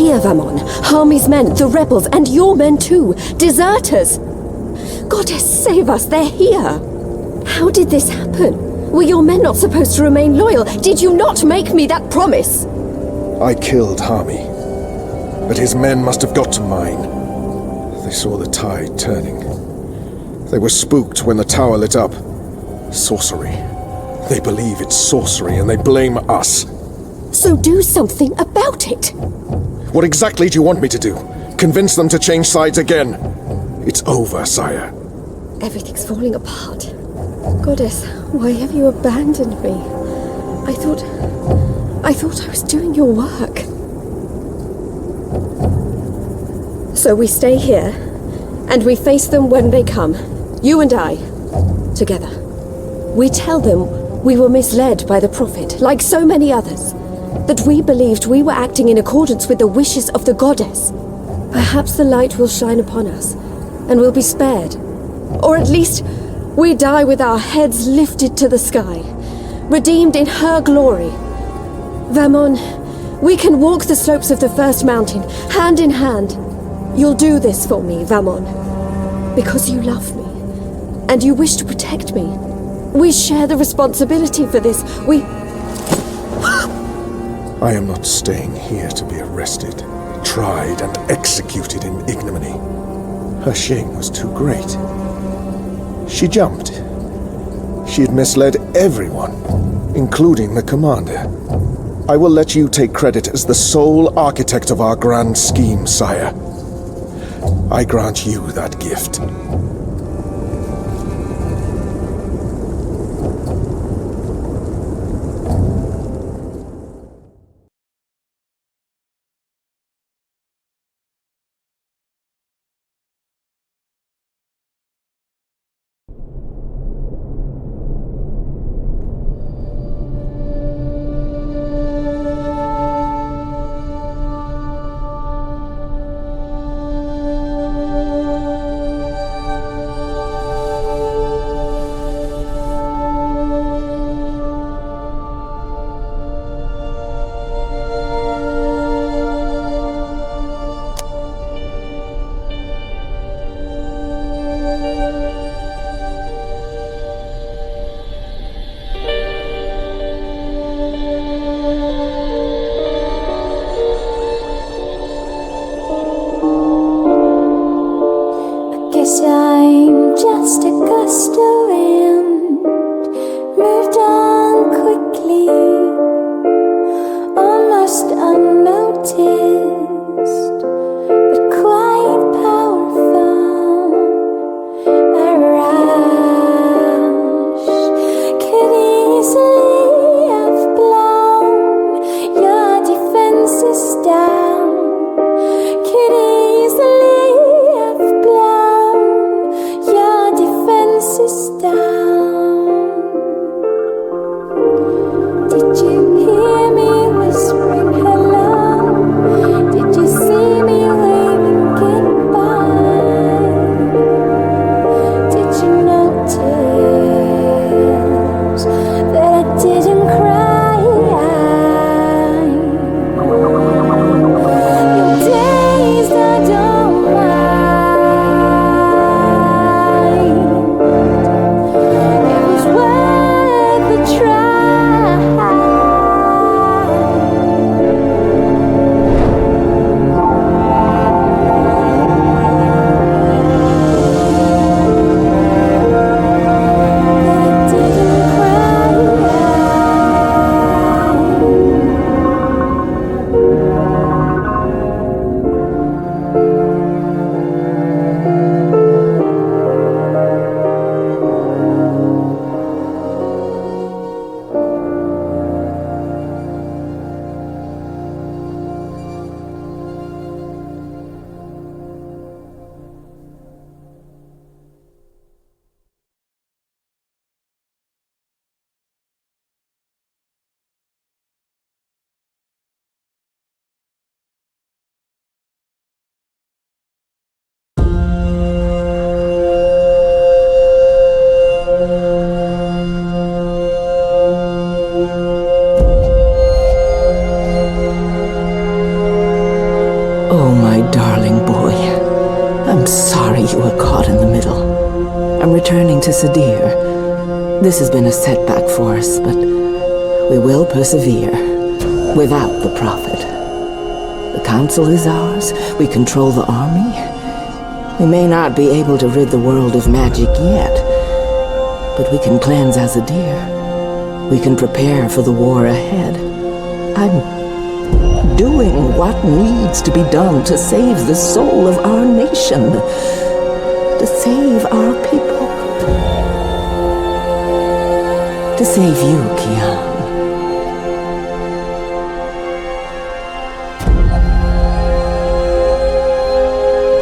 here, Vamon. Harmy's men, the rebels, and your men too. Deserters! Goddess, save us, they're here! How did this happen? Were your men not supposed to remain loyal? Did you not make me that promise? I killed Harmy, but his men must have got to mine. They saw the tide turning. They were spooked when the tower lit up. Sorcery. They believe it's sorcery and they blame us. So do something about it. What exactly do you want me to do? Convince them to change sides again? It's over, Sahya. Everything's falling apart. Goddess, why have you abandoned me? I thought I was doing your work. So we stay here, and we face them when they come. You and I, together. We tell them we were misled by the Prophet, like so many others. That we believed we were acting in accordance with the wishes of the Goddess. Perhaps the light will shine upon us, and we'll be spared. Or at least, we die with our heads lifted to the sky, redeemed in her glory. Vamon, we can walk the slopes of the first mountain, hand in hand. You'll do this for me, Vamon, because you love me, and you wish to protect me. We share the responsibility for this. I am not staying here to be arrested, tried, and executed in ignominy. Her shame was too great. She jumped. She had misled everyone, including the commander. I will let you take credit as the sole architect of our grand scheme, Sahya. I grant you that gift. Oh, my darling boy. I'm sorry you were caught in the middle. I'm returning to Sadir. This has been a setback for us, but we will persevere without the Prophet. The council is ours. We control the army. We may not be able to rid the world of magic yet, but we can cleanse Azadir. We can prepare for the war ahead. I'm doing what needs to be done to save the soul of our nation, to save our people, to save you, Kian.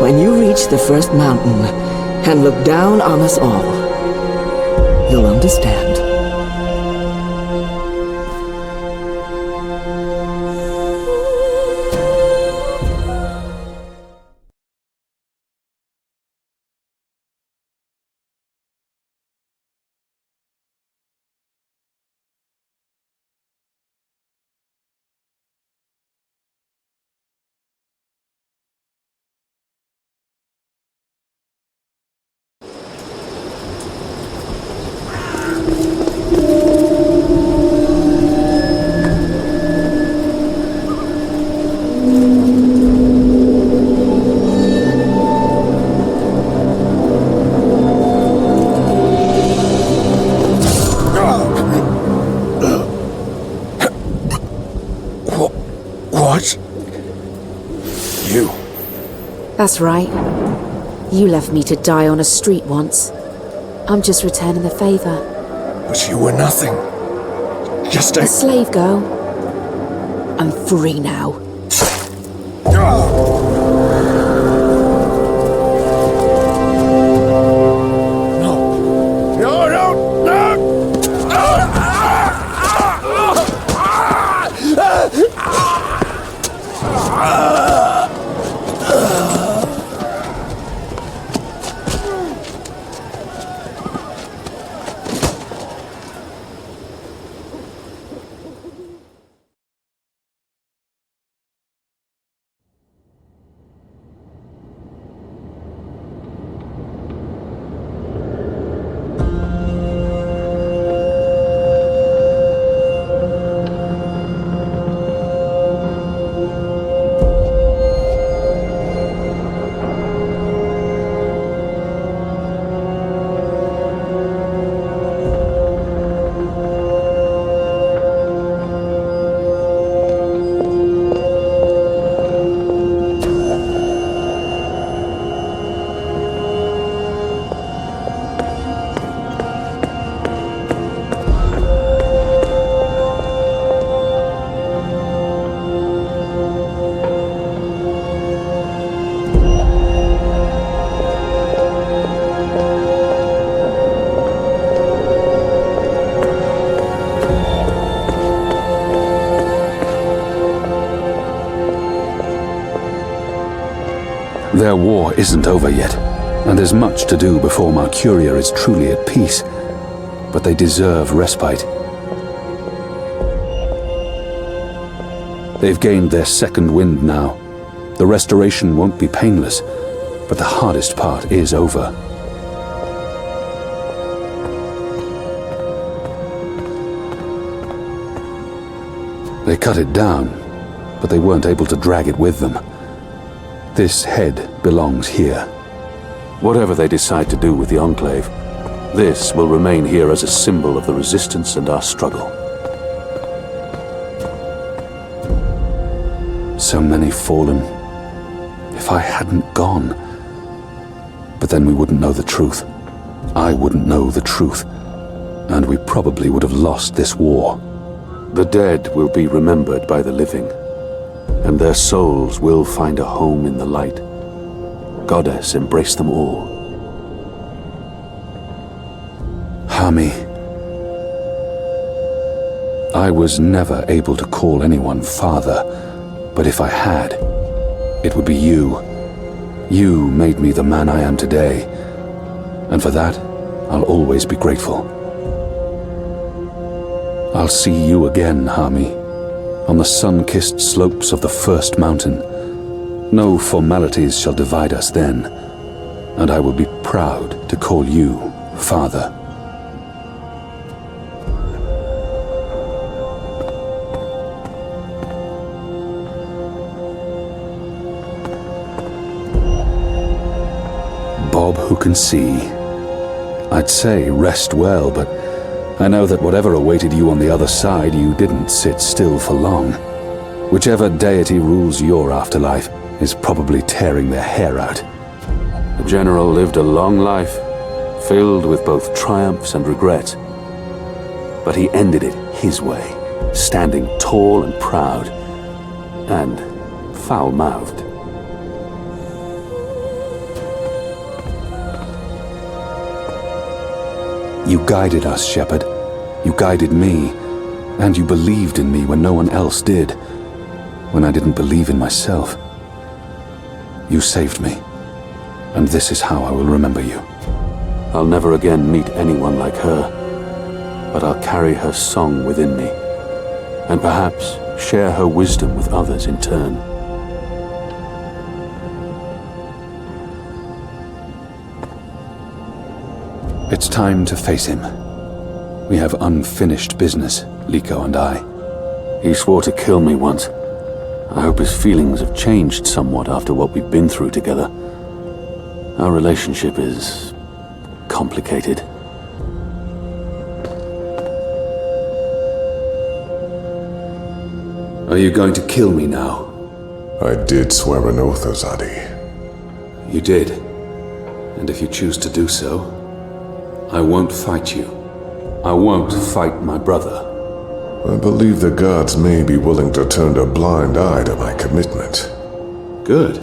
When you reach the first mountain and look down on us all, you'll understand. That's right. You left me to die on a street once. I'm just returning the favor. But you were nothing. Just a slave girl. I'm free now. Their war isn't over yet, and there's much to do before Mercuria is truly at peace. But they deserve respite. They've gained their second wind now. The restoration won't be painless, but the hardest part is over. They cut it down, but they weren't able to drag it with them. This head belongs here. Whatever they decide to do with the Enclave, this will remain here as a symbol of the resistance and our struggle. So many fallen. If I hadn't gone. But then we wouldn't know the truth. I wouldn't know the truth. And we probably would have lost this war. The dead will be remembered by the living. And their souls will find a home in the light. Goddess, embrace them all. Hami. I was never able to call anyone father, but if I had, it would be you. You made me the man I am today, and for that, I'll always be grateful. I'll see you again, Hami. On the sun-kissed slopes of the first mountain, No formalities shall divide us then, and I will be proud to call you Father. Bob who can see. I'd say rest well, but I know that whatever awaited you on the other side, you didn't sit still for long. Whichever deity rules your afterlife is probably tearing their hair out. The general lived a long life, filled with both triumphs and regrets. But he ended it his way, standing tall and proud, and foul-mouthed. You guided us, Shepherd. You guided me, and you believed in me when no one else did, when I didn't believe in myself. You saved me, and this is how I will remember you. I'll never again meet anyone like her, but I'll carry her song within me, and perhaps share her wisdom with others in turn. It's time to face him. We have unfinished business, Likho and I. He swore to kill me once. I hope his feelings have changed somewhat after what we've been through together. Our relationship is complicated. Are you going to kill me now? I did swear an oath, Azadir. You did. And if you choose to do so, I won't fight you. I won't fight my brother. I believe the gods may be willing to turn a blind eye to my commitment. Good.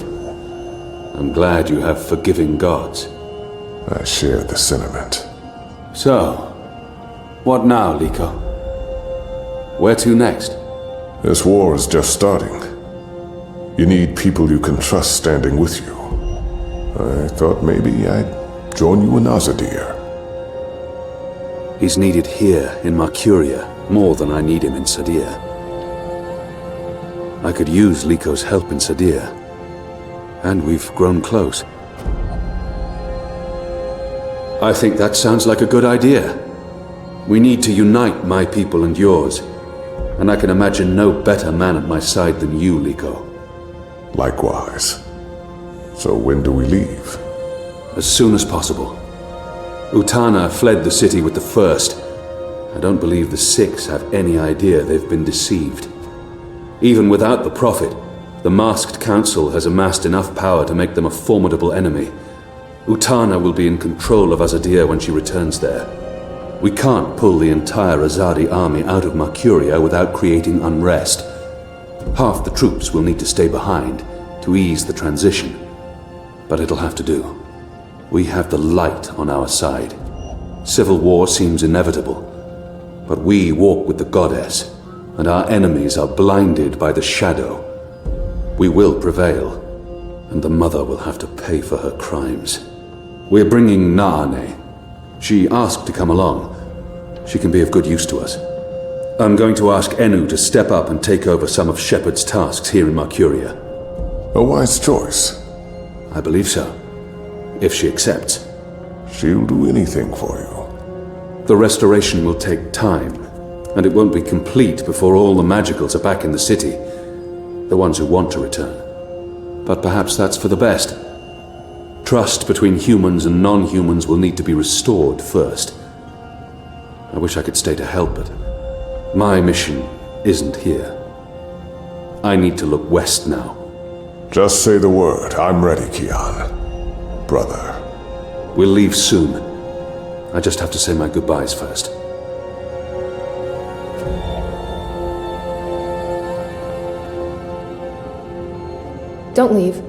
I'm glad you have forgiving gods. I share the sentiment. So, what now, Likho? Where to next? This war is just starting. You need people you can trust standing with you. I thought maybe I'd join you in Azadir. He's needed here in Mercuria more than I need him in Sadir. I could use Likho's help in Sadir, and we've grown close. I think that sounds like a good idea. We need to unite my people and yours, and I can imagine no better man at my side than you, Likho. Likewise. So when do we leave? As soon as possible. Utana fled the city with the first. I don't believe the Six have any idea they've been deceived. Even without the Prophet, the masked council has amassed enough power to make them a formidable enemy. Utana will be in control of Azadir when she returns there. We can't pull the entire Azadi army out of Mercuria without creating unrest. Half the troops will need to stay behind to ease the transition, but it'll have to do. We have the light on our side. Civil war seems inevitable, but we walk with the goddess, and our enemies are blinded by the shadow. We will prevail, and the mother will have to pay for her crimes. We're bringing Naane. She asked to come along. She can be of good use to us. I'm going to ask Enu to step up and take over some of Shepard's tasks here in Mercuria. A wise choice. I believe so. If she accepts. She'll do anything for you. The restoration will take time, and it won't be complete before all the magicals are back in the city. The ones who want to return. But perhaps that's for the best. Trust between humans and non-humans will need to be restored first. I wish I could stay to help, but my mission isn't here. I need to look west now. Just say the word. I'm ready, Kian. Brother. We'll leave soon. I just have to say my goodbyes first. Don't leave.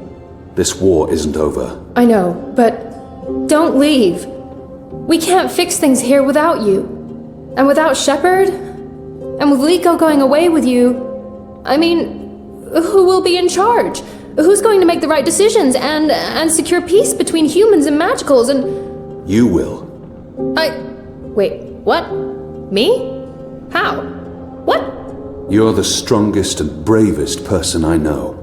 This war isn't over. I know, but don't leave. We can't fix things here without you. And without Shepard? And with Likho going away with you, I mean, who will be in charge? Who's going to make the right decisions and secure peace between humans and magicals and... You will. Wait, what? Me? How? What? You're the strongest and bravest person I know.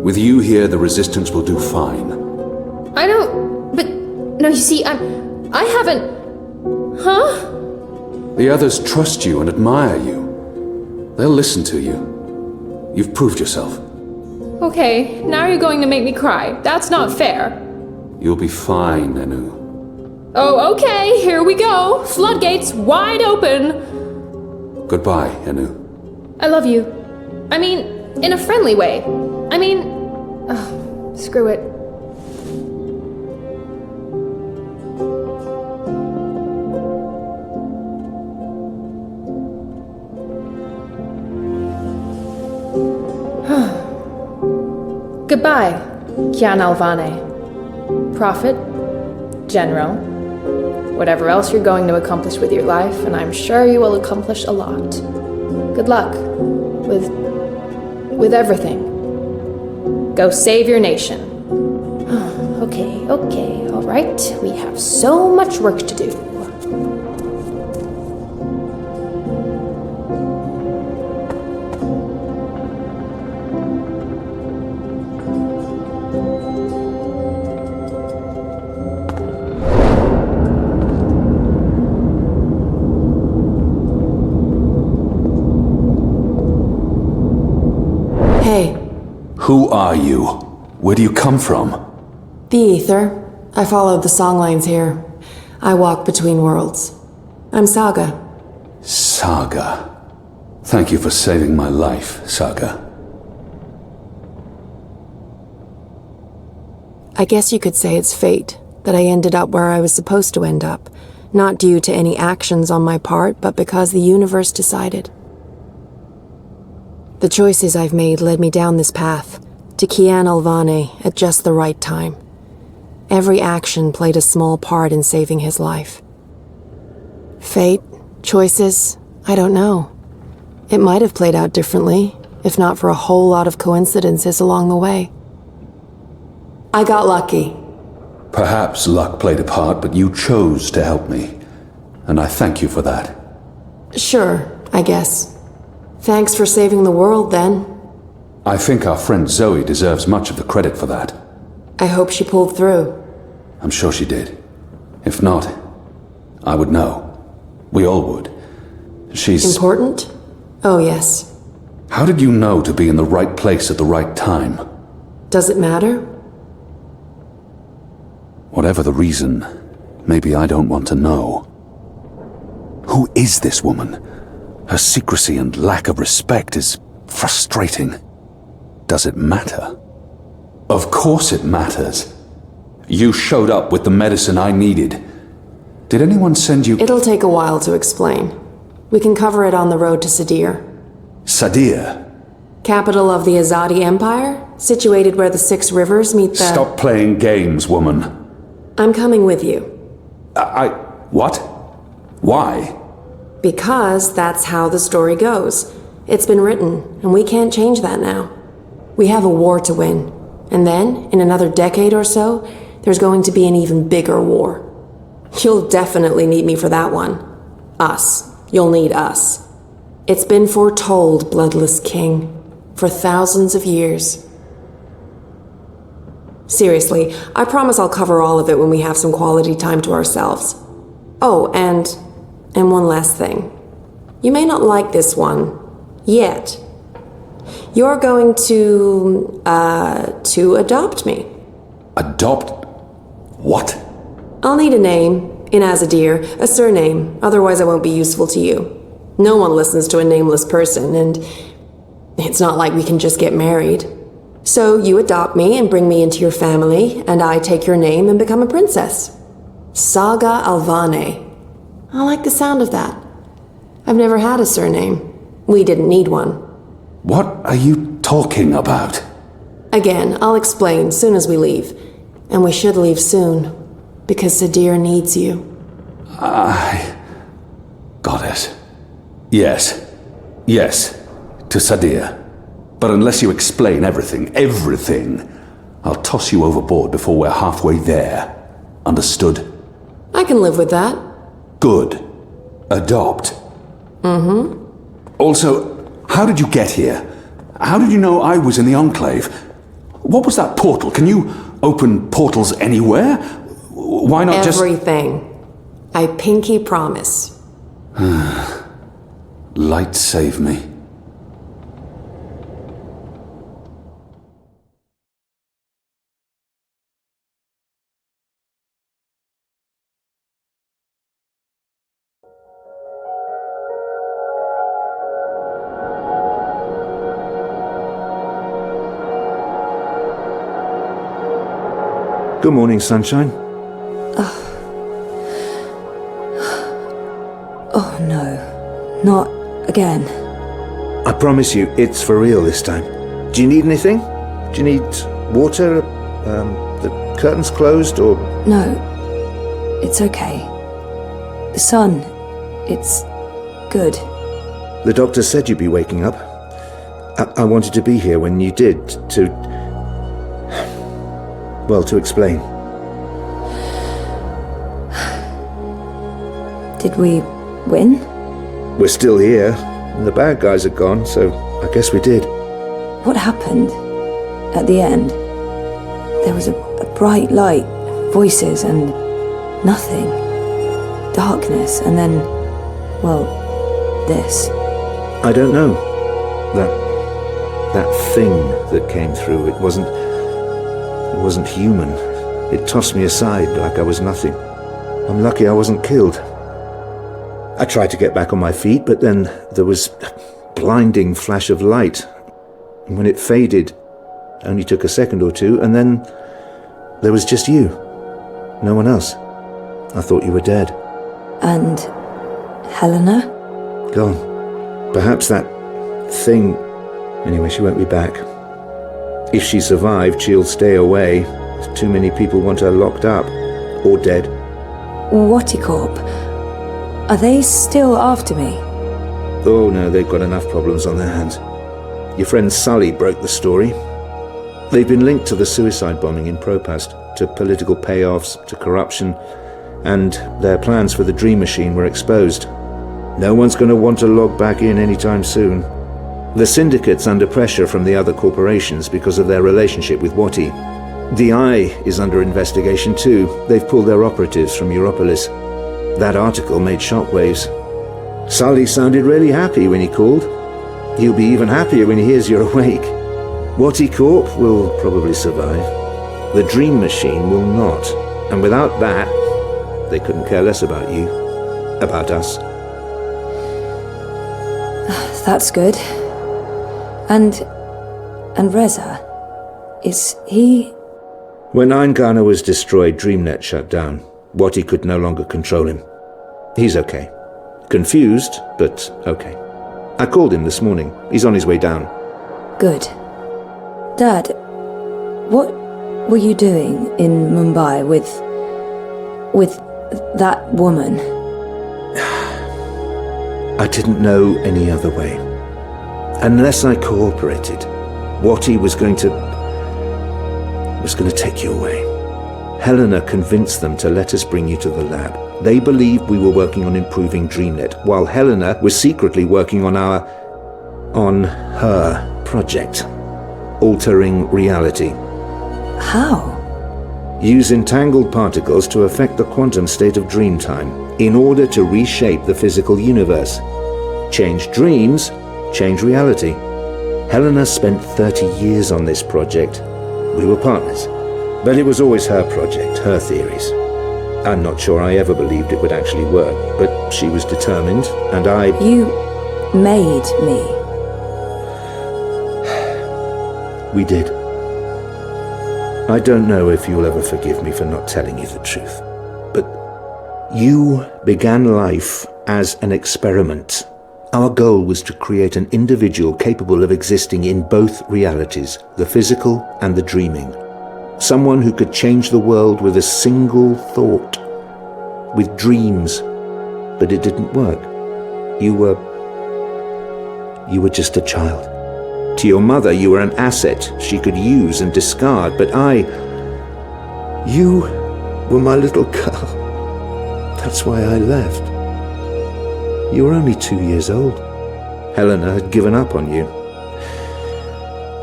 With you here, the Resistance will do fine. I don't... But... No, you see, I haven't... Huh? The others trust you and admire you. They'll listen to you. You've proved yourself. Okay, now you're going to make me cry. That's not fair. You'll be fine, Enu. Oh, okay, here we go. Floodgates wide open. Goodbye, Enu. I love you. I mean, in a friendly way. I mean... screw it. Goodbye, Kian Alvane. Prophet, General, whatever else you're going to accomplish with your life, and I'm sure you will accomplish a lot. Good luck with everything. Go save your nation. Okay, all right. We have so much work to do. Hey. Who are you? Where do you come from? The Ether. I followed the songlines here. I walk between worlds. I'm Saga. Saga. Thank you for saving my life, Saga. I guess you could say it's fate that I ended up where I was supposed to end up, not due to any actions on my part, but because the universe decided. The choices I've made led me down this path, to Kian Alvane at just the right time. Every action played a small part in saving his life. Fate, choices, I don't know. It might have played out differently, if not for a whole lot of coincidences along the way. I got lucky. Perhaps luck played a part, but you chose to help me. And I thank you for that. Sure, I guess. Thanks for saving the world, then. I think our friend Zoe deserves much of the credit for that. I hope she pulled through. I'm sure she did. If not, I would know. We all would. She's... Important? Oh, yes. How did you know to be in the right place at the right time? Does it matter? Whatever the reason, maybe I don't want to know. Who is this woman? Her secrecy and lack of respect is frustrating. Does it matter? Of course it matters. You showed up with the medicine I needed. Did anyone send you... It'll take a while to explain. We can cover it on the road to Sadir. Sadir? Capital of the Azadir Empire? Situated where the 6 rivers meet the... Stop playing games, woman. I'm coming with you. What? Why? Because that's how the story goes. It's been written, and we can't change that now. We have a war to win. And then, in another decade or so, there's going to be an even bigger war. You'll definitely need me for that one. Us. You'll need us. It's been foretold, Bloodless King, for thousands of years. Seriously, I promise I'll cover all of it when we have some quality time to ourselves. Oh, and one last thing. You may not like this one. Yet. You're going to adopt me. Adopt? What? I'll need a name, in Azadir, a surname, otherwise I won't be useful to you. No one listens to a nameless person, and it's not like we can just get married. So you adopt me and bring me into your family, and I take your name and become a princess. Saga Alvane. I like the sound of that. I've never had a surname. We didn't need one. What are you talking about? Again, I'll explain soon as we leave. And we should leave soon, because Sadir needs you. Got it. Yes, to Sadir. But unless you explain everything, I'll toss you overboard before we're halfway there. Understood? I can live with that. Good. Adopt. Mm-hmm. Also, how did you get here? How did you know I was in the Enclave? What was that portal? Can you open portals anywhere? Why not just... Everything. I pinky promise. Light save me. Good morning, sunshine. Oh no, not again. I promise you, it's for real this time. Do you need anything? Do you need water? The curtains closed, or...? No, it's okay. The sun, it's good. The doctor said you'd be waking up. I wanted to be here when you did, to explain. Did we win? We're still here, and the bad guys are gone, so I guess we did. What happened at the end? There was a bright light, voices, and nothing. Darkness, and then, well, this. I don't know. That thing that came through, it wasn't human. It tossed me aside like I was nothing. I'm lucky I wasn't killed. I tried to get back on my feet, but then there was a blinding flash of light. And when it faded, only took a second or two, and then there was just you. No one else. I thought you were dead. And Helena? Gone. Perhaps that thing... Anyway, she won't be back. If she survived, she'll stay away. Too many people want her locked up. Or dead. Watticorp. Are they still after me? Oh no, they've got enough problems on their hands. Your friend Sully broke the story. They've been linked to the suicide bombing in Propast, to political payoffs, to corruption, and their plans for the Dream Machine were exposed. No one's going to want to log back in anytime soon. The Syndicate's under pressure from the other corporations because of their relationship with Wati. The Eye is under investigation too. They've pulled their operatives from Europolis. That article made shockwaves. Sully sounded really happy when he called. He'll be even happier when he hears you're awake. Watticorp will probably survive. The Dream Machine will not. And without that, they couldn't care less about you. About us. That's good. And Reza, is he... When Eingana was destroyed, DreamNet shut down. Wati could no longer control him. He's okay. Confused, but okay. I called him this morning. He's on his way down. Good. Dad, what were you doing in Mumbai with that woman? I didn't know any other way. Unless I cooperated, Wati was going to take you away. Helena convinced them to let us bring you to the lab. They believed we were working on improving DreamNet, while Helena was secretly working on her project, altering reality. How? Use entangled particles to affect the quantum state of dreamtime in order to reshape the physical universe. Change dreams, change reality. Helena spent 30 years on this project. We were partners. But it was always her project, her theories. I'm not sure I ever believed it would actually work, but she was determined, and I... You made me. We did. I don't know if you'll ever forgive me for not telling you the truth, but you began life as an experiment. Our goal was to create an individual capable of existing in both realities, the physical and the dreaming. Someone who could change the world with a single thought, with dreams. But it didn't work. You were just a child. To your mother, you were an asset she could use and discard, but you were my little girl. That's why I left. You were only 2 years old. Helena had given up on you.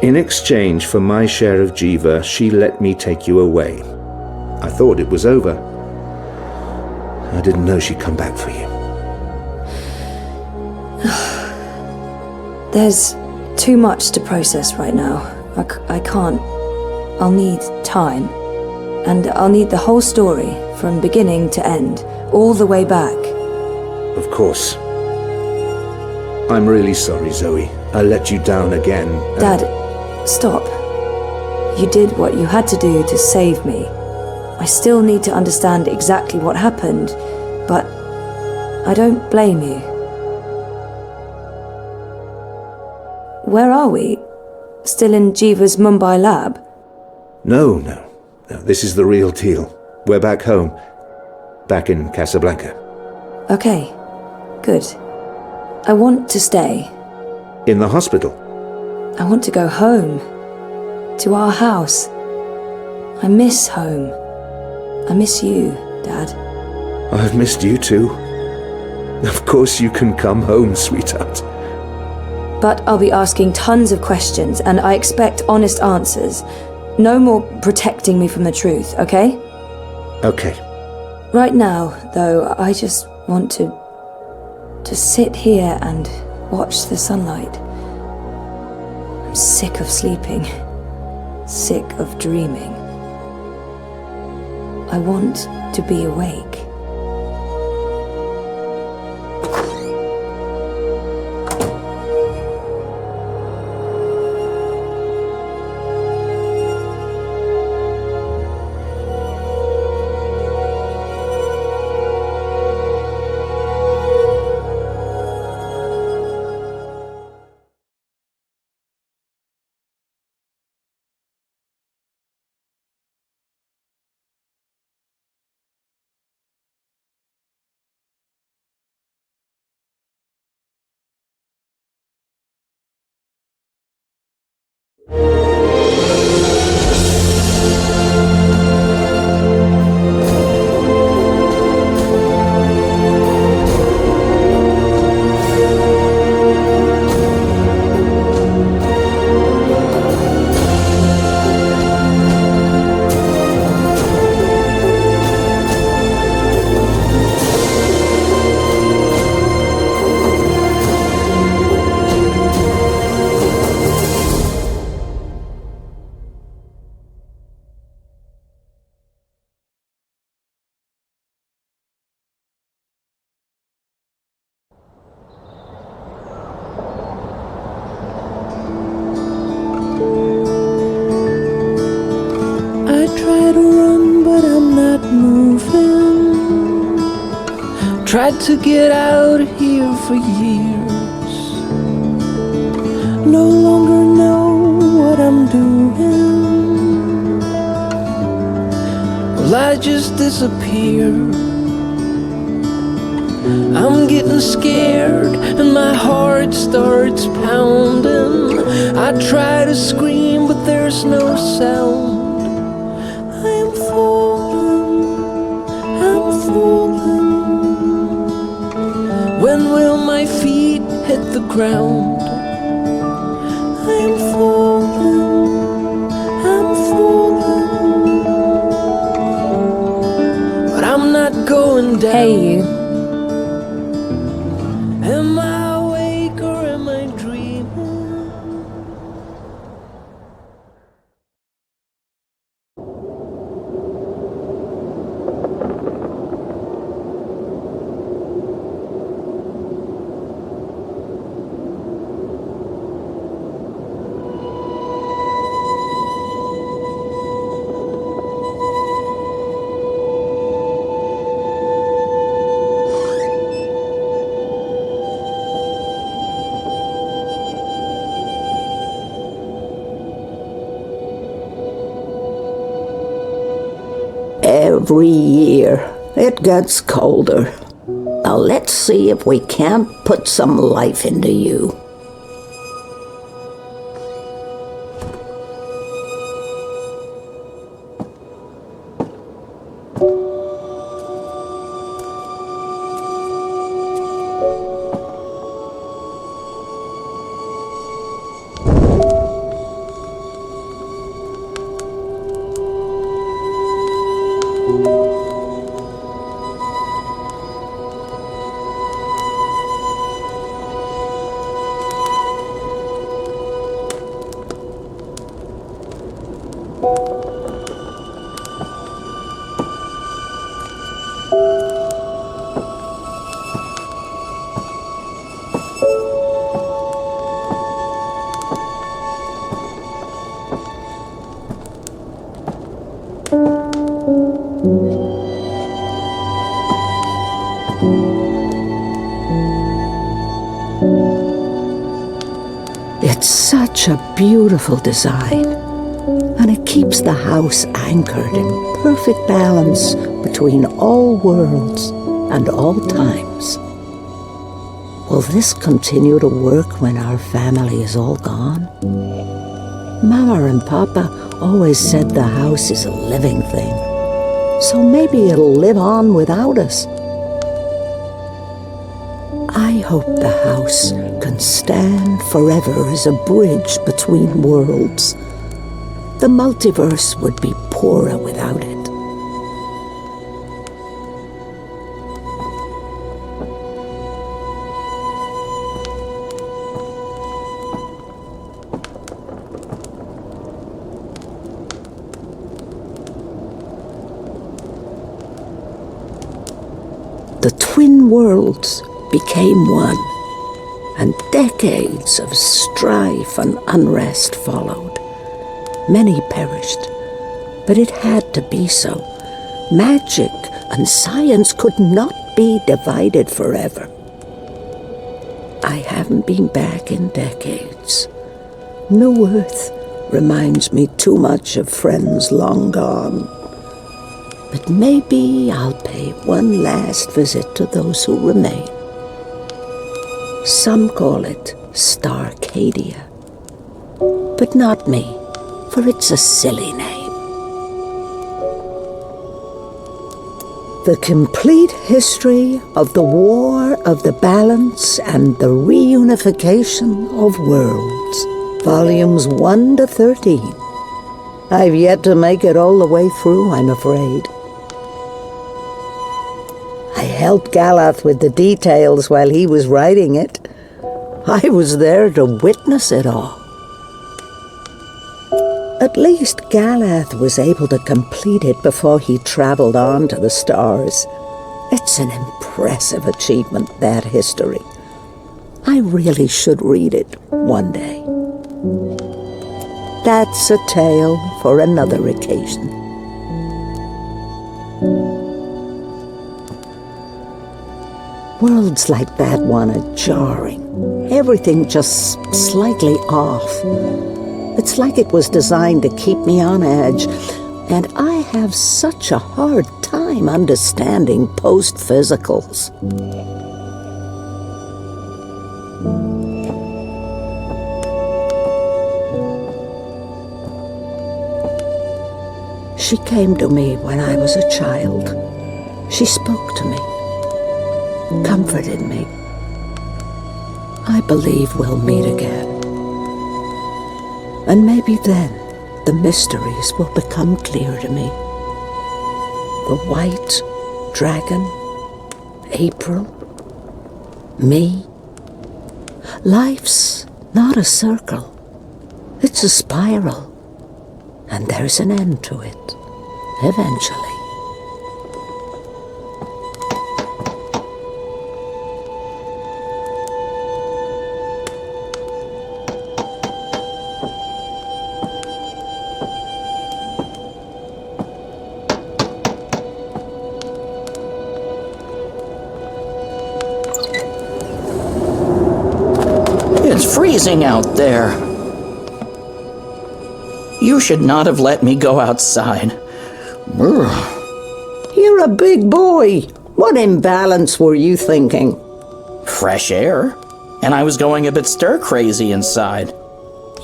In exchange for my share of Jiva, she let me take you away. I thought it was over. I didn't know she'd come back for you. There's too much to process right now. I can't. I'll need time. And I'll need the whole story, from beginning to end, all the way back. Of course. I'm really sorry, Zoe. I let you down again. Dad, stop. You did what you had to do to save me. I still need to understand exactly what happened, but I don't blame you. Where are we? Still in Jiva's Mumbai lab? No. This is the real deal. We're back home. Back in Casablanca. Okay, good. I want to stay. In the hospital? I want to go home. To our house. I miss home. I miss you, Dad. I've missed you too. Of course you can come home, sweetheart. But I'll be asking tons of questions, and I expect honest answers. No more protecting me from the truth, okay? Okay. Right now, though, I just want to sit here and watch the sunlight. I'm sick of sleeping. Sick of dreaming. I want to be awake. Tried to get out of here for years. No longer know what I'm doing. Well, I just disappear. I'm getting scared and my heart starts pounding. I try to scream but there's no sound. I am falling, I'm falling. When will my feet hit the ground? I am falling, I'm falling. But I'm not going down. Hey, you. Am I awake or am I dreaming? Every year, it gets colder. Now let's see if we can't put some life into you. It's such a beautiful design, and it keeps the house anchored in perfect balance between all worlds and all times. Will this continue to work when our family is all gone? Mama and Papa always said the house is a living thing, so maybe it'll live on without us. I hope the house can stand forever as a bridge between worlds. The multiverse would be poorer without it. The twin worlds became one, and decades of strife and unrest followed. Many perished, but it had to be so. Magic and science could not be divided forever. I haven't been back in decades. New Earth reminds me too much of friends long gone. But maybe I'll pay one last visit to those who remain. Some call it Starcadia, but not me, for it's a silly name. The complete history of the War of the Balance and the Reunification of Worlds, Volumes 1 to 13. I've yet to make it all the way through, I'm afraid. I helped Galath with the details while he was writing it. I was there to witness it all. At least Galath was able to complete it before he traveled on to the stars. It's an impressive achievement, that history. I really should read it one day. That's a tale for another occasion. Worlds like that one are jarring. Everything just slightly off. It's like it was designed to keep me on edge, and I have such a hard time understanding post-physicals. She came to me when I was a child. She spoke to me, comforted me. I believe we'll meet again. And maybe then the mysteries will become clear to me. The white dragon, April, me. Life's not a circle. It's a spiral. And there's an end to it, eventually. It's freezing out there. You should not have let me go outside. You're a big boy. What imbalance were you thinking? Fresh air. And I was going a bit stir-crazy inside.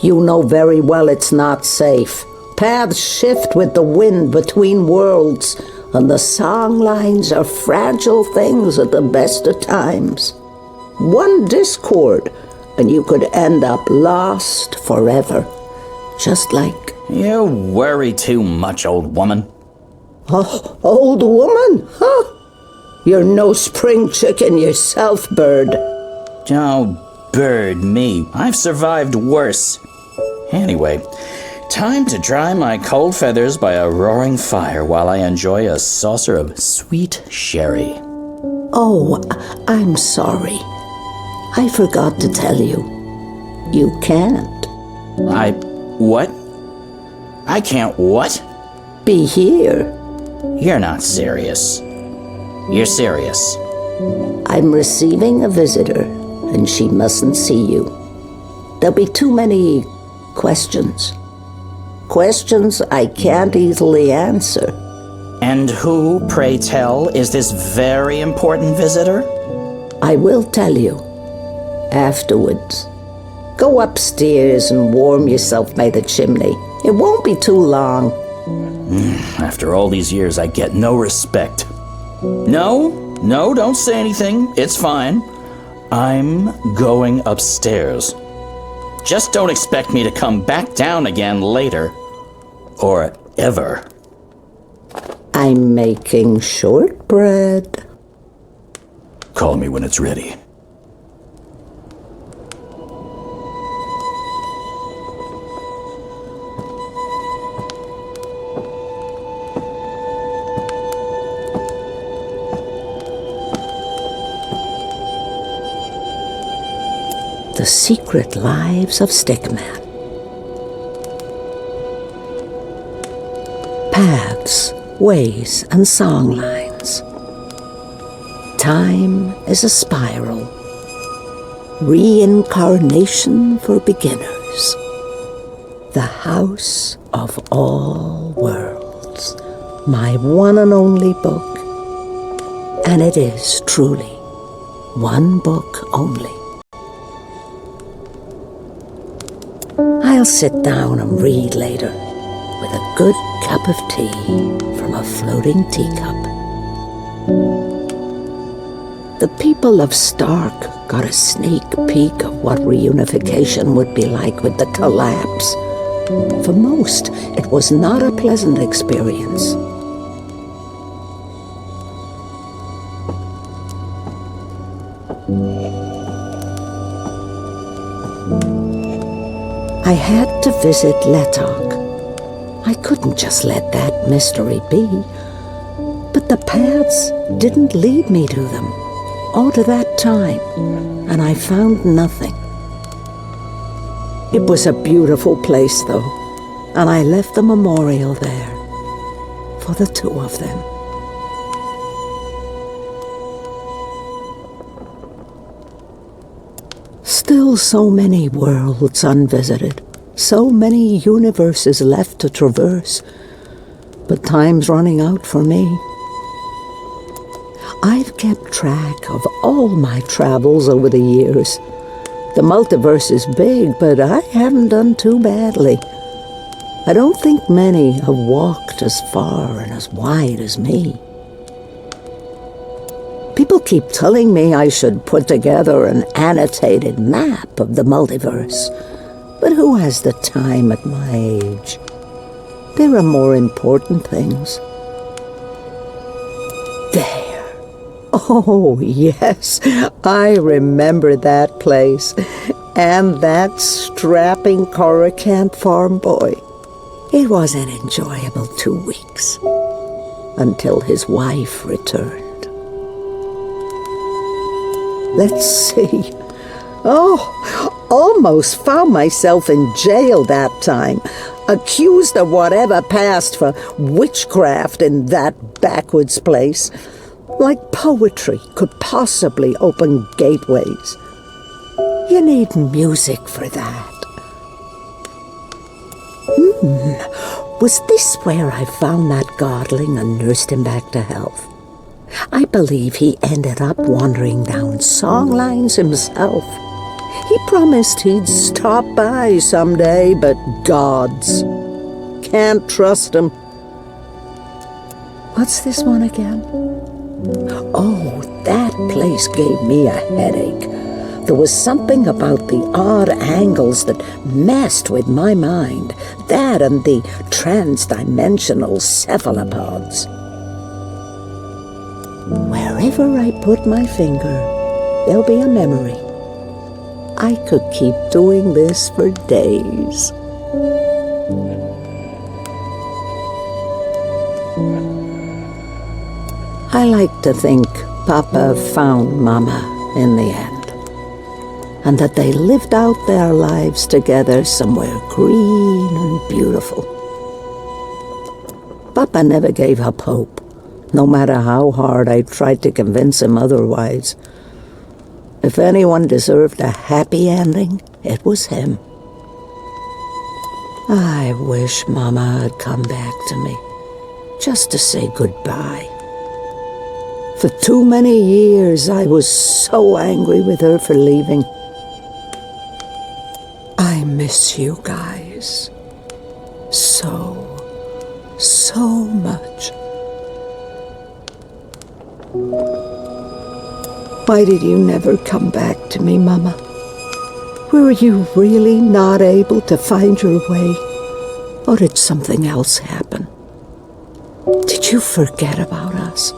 You know very well it's not safe. Paths shift with the wind between worlds, and the song lines are fragile things at the best of times. One discord, and you could end up lost forever. Just like... You worry too much, old woman. Oh, old woman? Huh? You're no spring chicken yourself, bird. Oh, bird, me. I've survived worse. Anyway, Time to dry my cold feathers by a roaring fire while I enjoy a saucer of sweet sherry. Oh, I'm sorry. I forgot to tell you. You can't. What? I can't what? Be here. You're not serious. You're serious. I'm receiving a visitor, and she mustn't see you. There'll be too many questions. Questions I can't easily answer. And who, pray tell, is this very important visitor? I will tell you. Afterwards. Go upstairs and warm yourself by the chimney. It won't be too long. After all these years, I get no respect. No, don't say anything. It's fine. I'm going upstairs. Just don't expect me to come back down again later. Or ever. I'm making shortbread. Call me when it's ready. The Secret Lives of Stickman. Paths, ways, and songlines. Time is a spiral. Reincarnation for beginners. The House of All Worlds. My one and only book. And it is truly one book only. I'll sit down and read later with a good cup of tea from a floating teacup. The people of Stark got a sneak peek of what reunification would be like with the collapse. For most, it was not a pleasant experience. I had to visit Letok. I couldn't just let that mystery be. But the paths didn't lead me to them, all to that time, and I found nothing. It was a beautiful place, though, and I left the memorial there for the two of them. Still so many worlds unvisited, so many universes left to traverse, but time's running out for me. I've kept track of all my travels over the years. The multiverse is big, but I haven't done too badly. I don't think many have walked as far and as wide as me. People keep telling me I should put together an annotated map of the multiverse. But who has the time at my age? There are more important things. There. Oh, yes, I remember that place. And that strapping Coruscant farm boy. It was an enjoyable 2 weeks. Until his wife returned. Let's see. Oh, almost found myself in jail that time. Accused of whatever passed for witchcraft in that backwoods place. Like poetry could possibly open gateways. You need music for that. Was this where I found that godling and nursed him back to health? I believe he ended up wandering down songlines himself. He promised he'd stop by someday, but gods. Can't trust him. What's this one again? Oh, that place gave me a headache. There was something about the odd angles that messed with my mind. That and the trans-dimensional cephalopods. Wherever I put my finger, there'll be a memory. I could keep doing this for days. like to think Papa found Mama in the end, and that they lived out their lives together somewhere green and beautiful. Papa never gave up hope, no matter how hard I tried to convince him otherwise. If anyone deserved a happy ending, it was him. I wish Mama had come back to me, just to say goodbye. For too many years, I was so angry with her for leaving. I miss you guys so much. Why did you never come back to me, Mama? Were you really not able to find your way? Or did something else happen? Did you forget about us?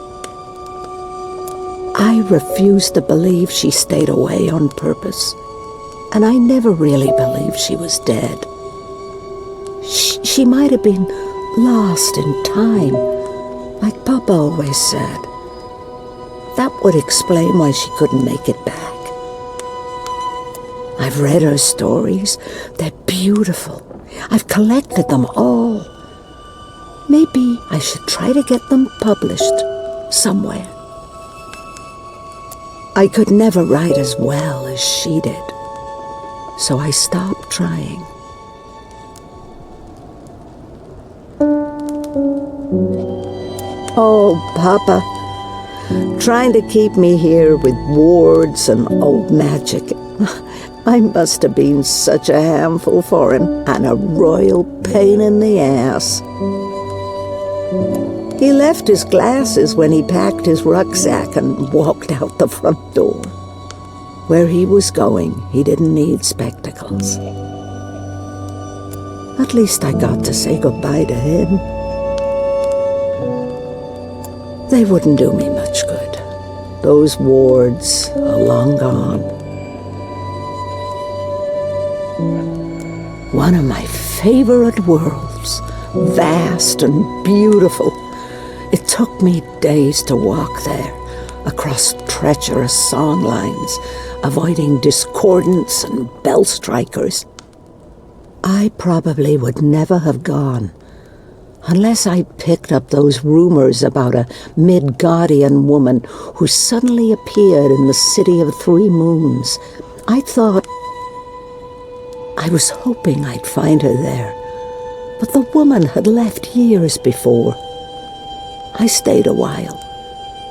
I refused to believe she stayed away on purpose, and I never really believed she was dead. She might have been lost in time, like Papa always said. That would explain why she couldn't make it back. I've read her stories. They're beautiful. I've collected them all. Maybe I should try to get them published somewhere. I could never write as well as she did, so I stopped trying. Oh, Papa, trying to keep me here with wards and old magic. I must have been such a handful for him, and a royal pain in the ass. He left his glasses when he packed his rucksack and walked out the front door. Where he was going, he didn't need spectacles. At least I got to say goodbye to him. They wouldn't do me much good. Those wards are long gone. One of my favorite worlds, vast and beautiful. It took me days to walk there, across treacherous song lines, avoiding discordants and bell strikers. I probably would never have gone, unless I picked up those rumors about a Midgardian woman who suddenly appeared in the City of Three Moons. I was hoping I'd find her there, but the woman had left years before. I stayed a while.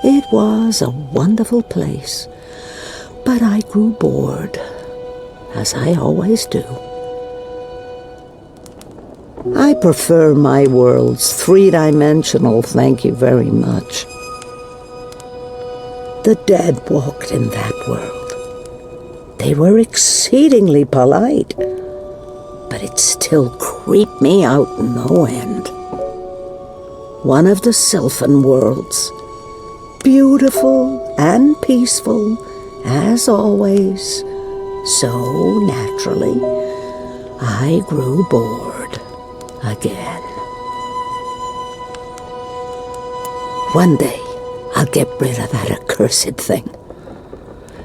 It was a wonderful place, but I grew bored, as I always do. I prefer my worlds three-dimensional, thank you very much. The dead walked in that world. They were exceedingly polite, but it still creeped me out no end. One of the Sylphan worlds, beautiful and peaceful, as always, so naturally, I grew bored again. One day, I'll get rid of that accursed thing.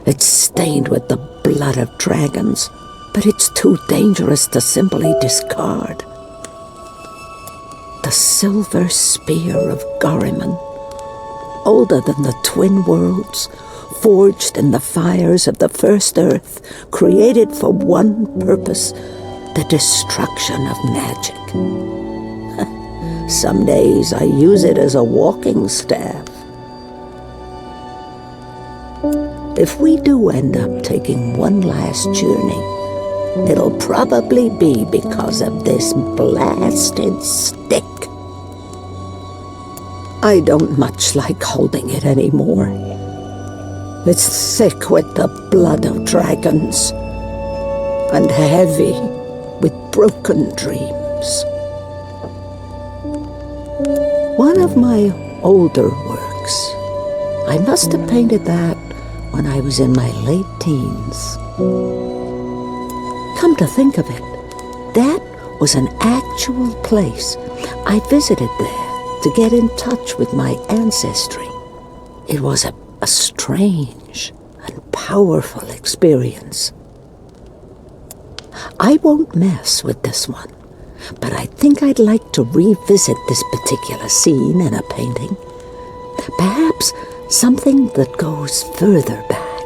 It's stained with the blood of dragons, but it's too dangerous to simply discard. The silver spear of Goriman, older than the twin worlds, forged in the fires of the first earth, created for one purpose, the destruction of magic. Some days I use it as a walking staff. If we do end up taking one last journey, it'll probably be because of this blasted stick. I don't much like holding it anymore. It's thick with the blood of dragons, and heavy with broken dreams. One of my older works, I must have painted that when I was in my late teens. Come to think of it, that was an actual place. I visited there to get in touch with my ancestry. It was a strange and powerful experience. I won't mess with this one, but I think I'd like to revisit this particular scene in a painting. Perhaps something that goes further back,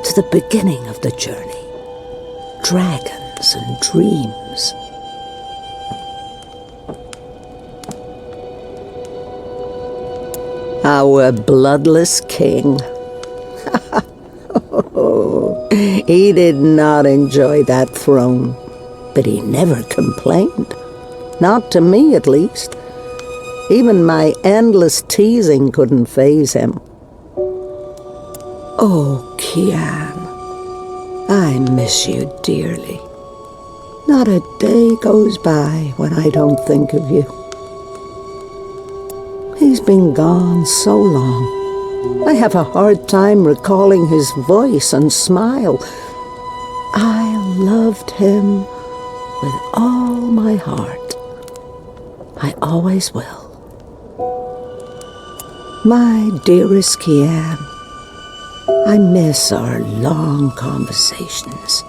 to the beginning of the journey. Dragons and dreams. Our bloodless king. He did not enjoy that throne, but he never complained. Not to me, at least. Even my endless teasing couldn't faze him. Oh, Kian, I miss you dearly. Not a day goes by when I don't think of you. He's been gone so long. I have a hard time recalling his voice and smile. I loved him with all my heart. I always will. My dearest Kian, I miss our long conversations.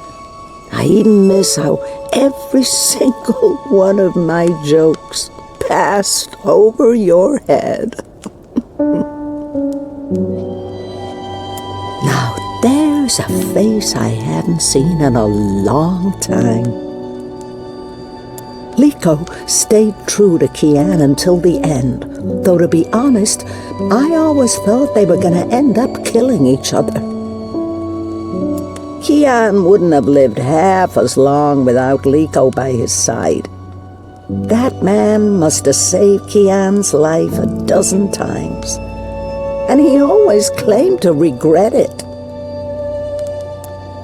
I even miss how every single one of my jokes passed over your head. Now there's a face I haven't seen in a long time. Likho stayed true to Kian until the end, though to be honest, I always thought they were going to end up killing each other. Kian wouldn't have lived half as long without Likho by his side. That man must have saved Kian's life a dozen times, and he always claimed to regret it.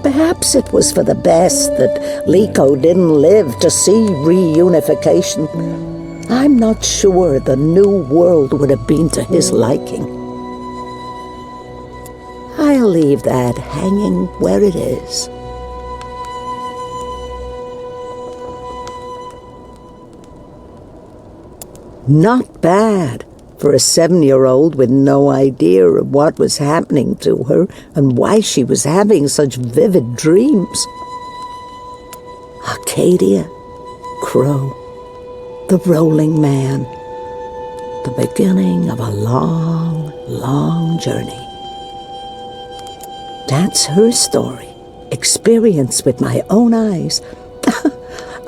Perhaps it was for the best that Likho didn't live to see reunification. I'm not sure the new world would have been to his liking. I'll leave that hanging where it is. Not bad for a 7-year-old with no idea of what was happening to her and why she was having such vivid dreams. Arcadia, Crow, the Rolling Man, the beginning of a long, long journey. That's her story, experienced with my own eyes.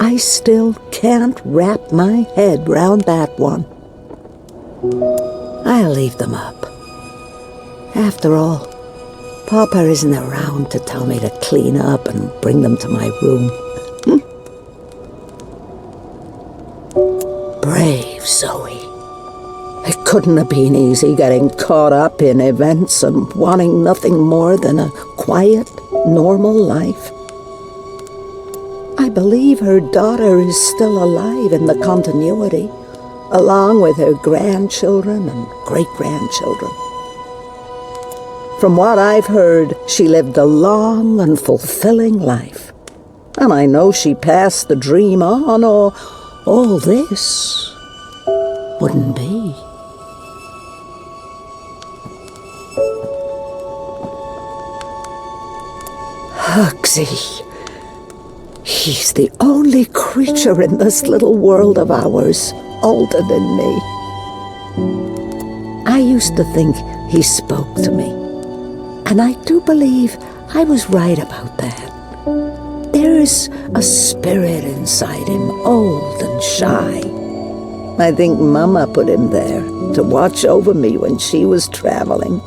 I still can't wrap my head round that one. I'll leave them up. After all, Papa isn't around to tell me to clean up and bring them to my room. Brave Zoe. It couldn't have been easy getting caught up in events and wanting nothing more than a quiet, normal life. I believe her daughter is still alive in the continuity, along with her grandchildren and great-grandchildren. From what I've heard, she lived a long and fulfilling life. And I know she passed the dream on, or all this wouldn't be. Hugsy. He's the only creature in this little world of ours older than me. I used to think he spoke to me, and I do believe I was right about that. There's a spirit inside him, old and shy. I think Mama put him there to watch over me when she was traveling.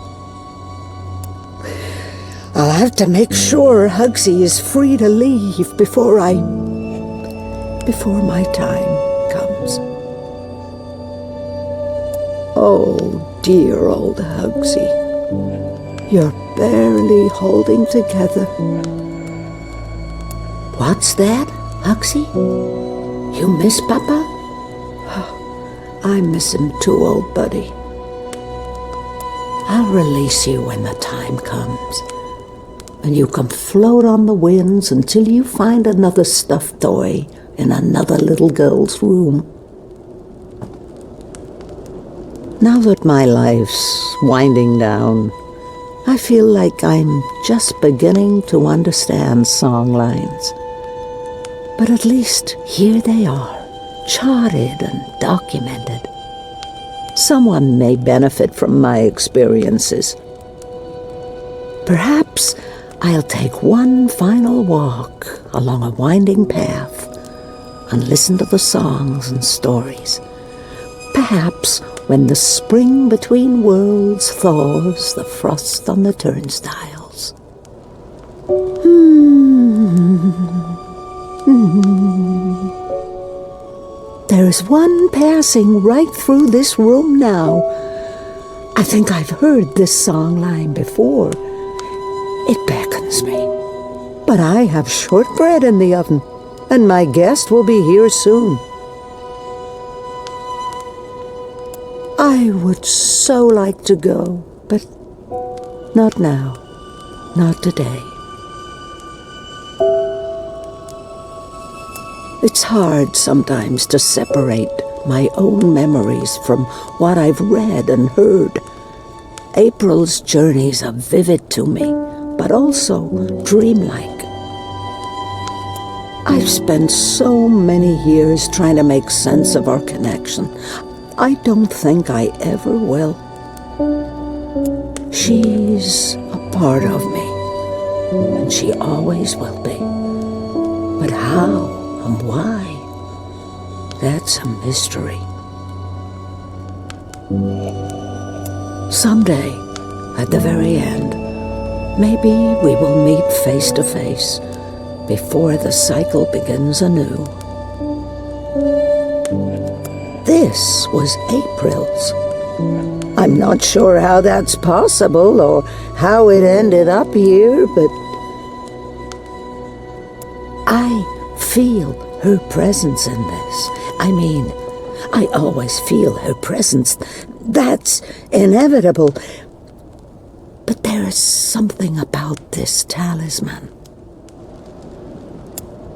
I'll have to make sure Hugsy is free to leave before my time comes. Oh, dear old Hugsy. You're barely holding together. What's that, Hugsy? You miss Papa? Oh, I miss him too, old buddy. I'll release you when the time comes, and you can float on the winds until you find another stuffed toy in another little girl's room. Now that my life's winding down, I feel like I'm just beginning to understand song lines. But at least here they are, charted and documented. Someone may benefit from my experiences. Perhaps I'll take one final walk along a winding path and listen to the songs and stories. Perhaps when the spring between worlds thaws the frost on the turnstiles. There's one passing right through this room now. I think I've heard this song line before. It beckons me. But I have shortbread in the oven, and my guest will be here soon. I would so like to go, but not now, not today. It's hard sometimes to separate my own memories from what I've read and heard. April's journeys are vivid to me, but also dreamlike. I've spent so many years trying to make sense of our connection. I don't think I ever will. She's a part of me, and she always will be. But how and why? That's a mystery. Someday, at the very end, maybe we will meet face to face before the cycle begins anew. This was April's. I'm not sure how that's possible or how it ended up here, but I feel her presence in this. I mean, I always feel her presence. That's inevitable. But there is something about this talisman.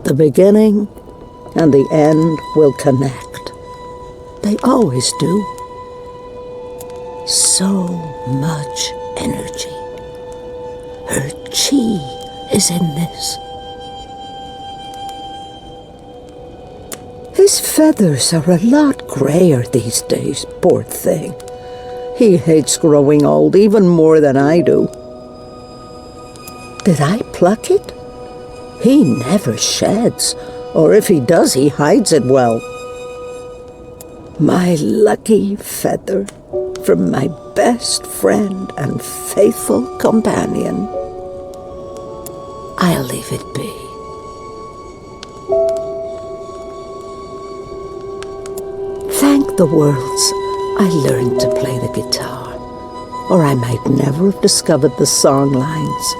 The beginning and the end will connect. They always do. So much energy. Her chi is in this. His feathers are a lot grayer these days, poor thing. He hates growing old even more than I do. Did I pluck it? He never sheds, or if he does, he hides it well. My lucky feather from my best friend and faithful companion. I'll leave it be. Thank the worlds I learned to play the guitar, or I might never have discovered the song lines.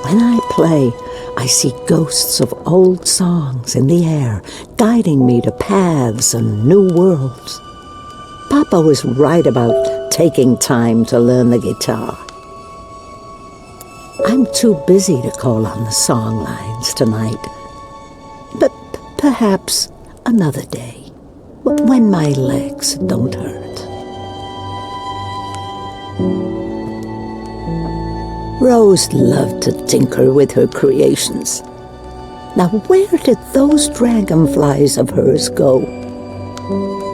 When I play, I see ghosts of old songs in the air, guiding me to paths and new worlds. Papa was right about taking time to learn the guitar. I'm too busy to call on the song lines tonight, but perhaps another day, when my legs don't hurt. Rose loved to tinker with her creations. Now, where did those dragonflies of hers go?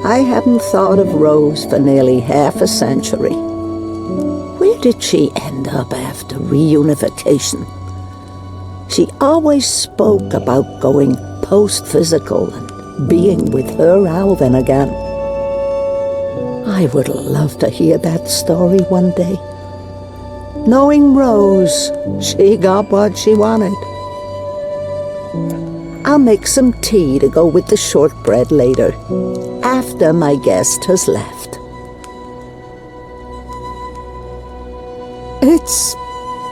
I hadn't thought of Rose for nearly half a century. Where did she end up after reunification? She always spoke about going post-physical and being with her Alvane again. I would love to hear that story one day. Knowing Rose, she got what she wanted. I'll make some tea to go with the shortbread later, after my guest has left. It's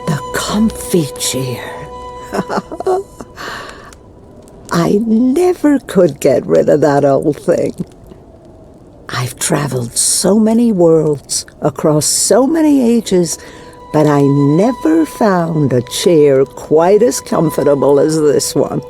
the comfy chair. I never could get rid of that old thing. I've traveled so many worlds, across so many ages, but I never found a chair quite as comfortable as this one.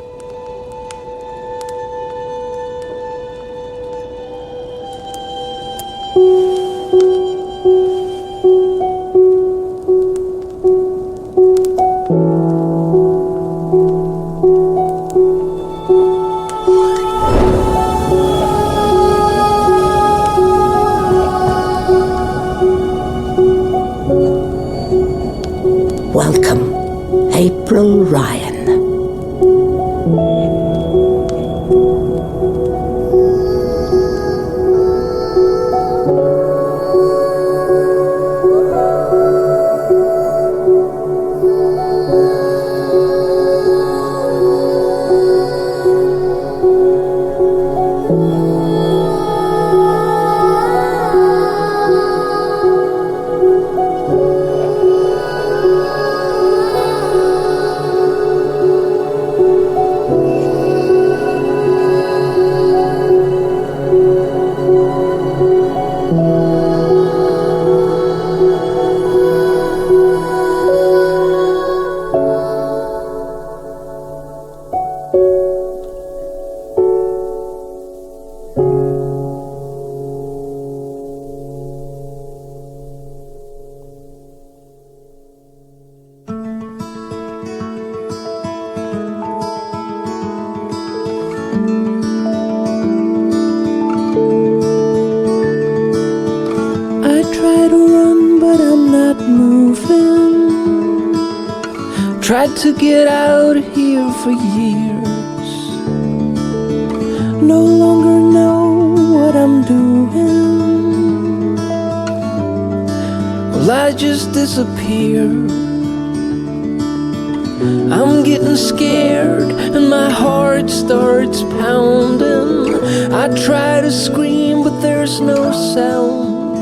Tried to get out of here for years. No longer know what I'm doing. Well, I just disappear. I'm getting scared and my heart starts pounding. I try to scream but there's no sound.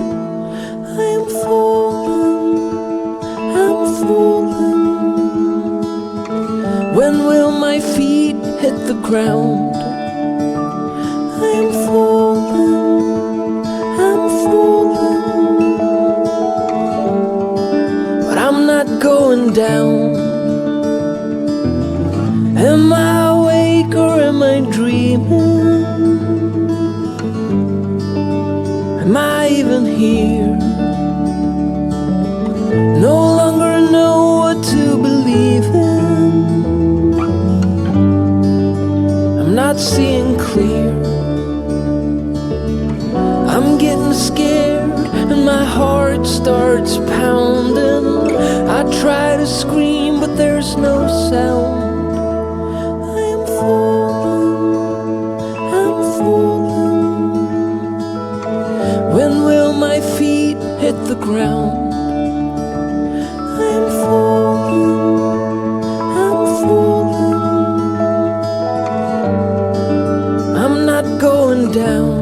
I am falling, I'm falling. When will my feet hit the ground? I am falling, I'm falling. But I'm not going down. Am I awake or am I dreaming? Am I even here? No longer know what to believe in. I'm not seeing clear. I'm getting scared and my heart starts pounding. I try to scream but there's no sound. When will my feet hit the ground? I am falling, I'm falling. I'm not going down.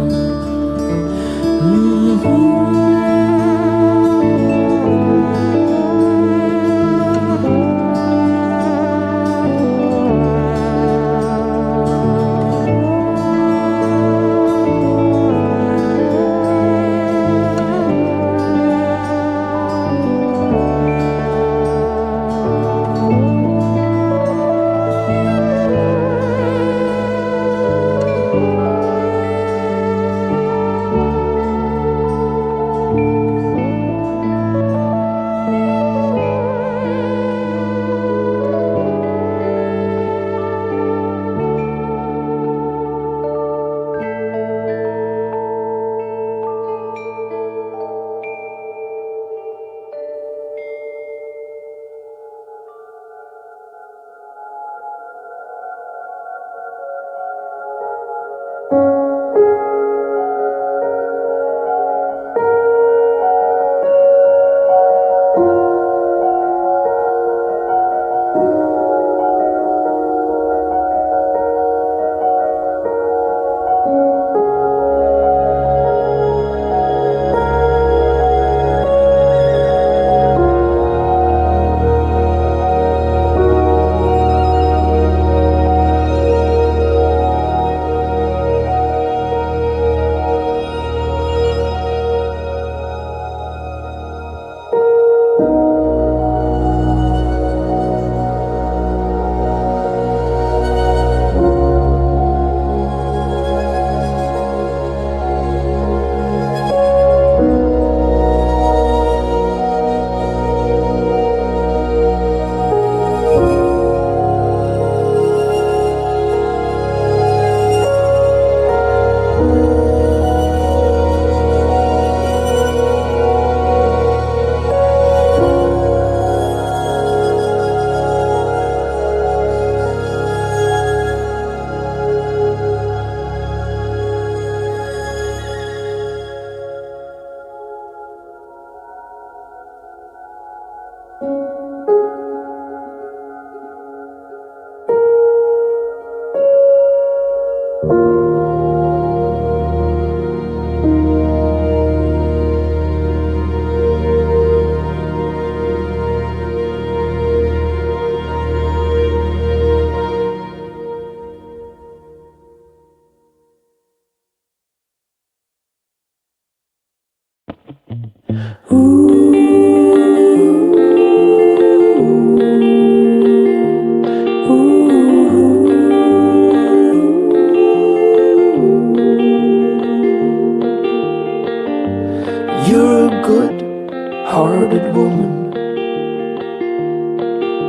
You're a good-hearted woman,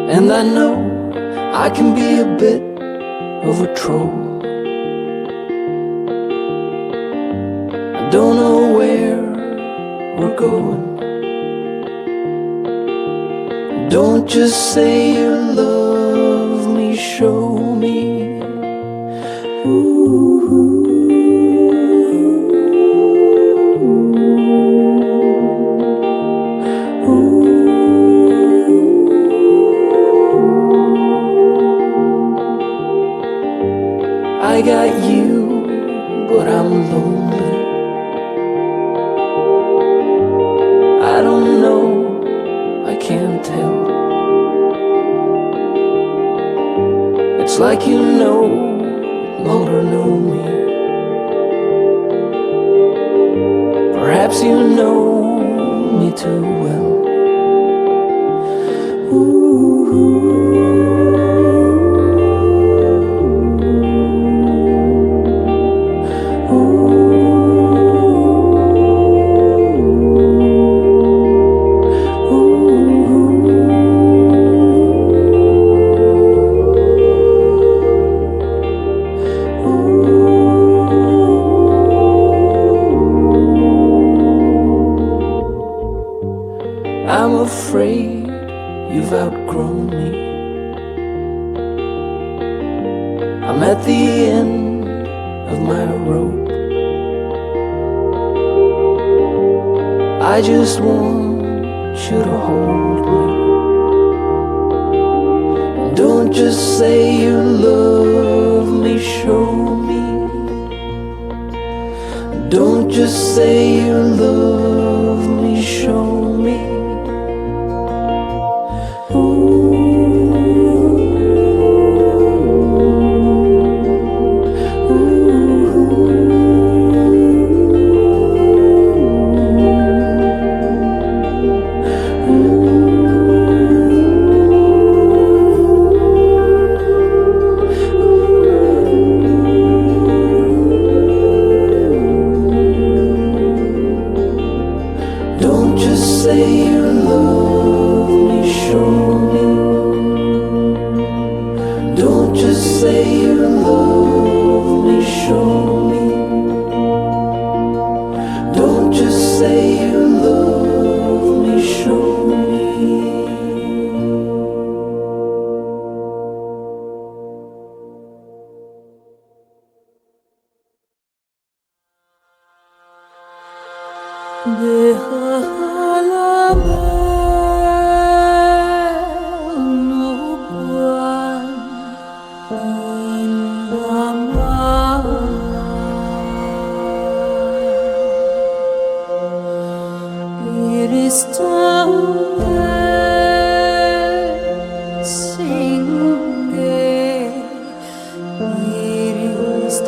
and I know I can be a bit of a troll. I don't know where we're going. Don't just say you love me, show me. I got you, but I'm lonely. I don't know, I can't tell. It's like you no longer know me. Perhaps you know me too well. I'm afraid you've outgrown me. I'm at the end of my rope. I just want you to hold me. Don't just say you love me, show me. Don't just say you love me, show me. Don't just say you love me, show me. Don't just say you love me, show me. Don't just say you love me, show me. It is time sing it is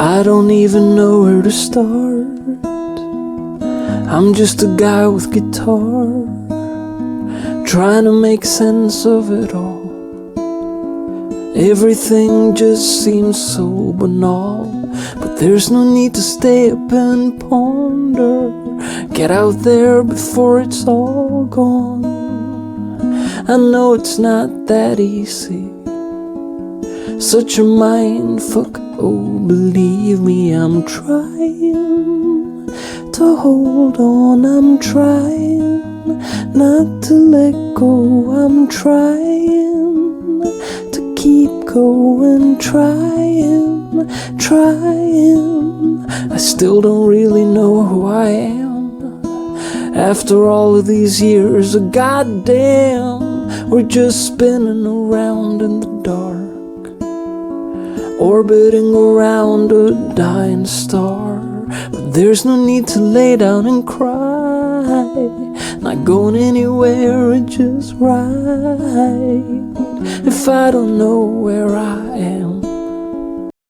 I don't even know where to start. I'm just a guy with guitar, trying to make sense of it all. Everything just seems so banal, but there's no need to stay up and ponder. Get out there before it's all gone. I know it's not that easy, such a mind fuck. Oh, believe me, I'm trying to hold on. I'm trying not to let go. I'm trying to keep going. Trying. I still don't really know who I am. After all of these years, goddamn, we're just spinning around in the dark, orbiting around a dying star. But there's no need to lay down and cry. not going anywhere, it's just right. If I don't know where I am,